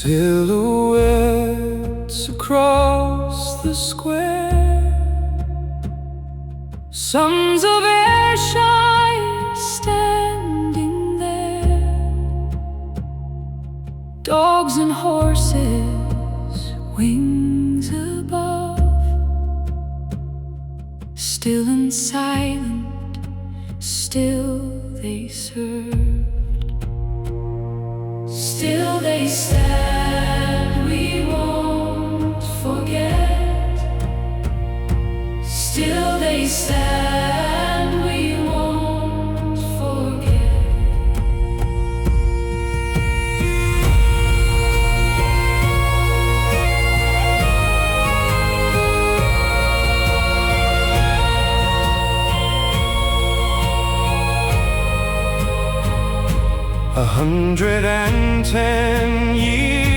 Silhouettes across the square, sons of Ayrshire standing there, dogs and horses, wings above, still and silent, still they served. Still they stand, we won't forget. Still they stand, we won't forget. 110 years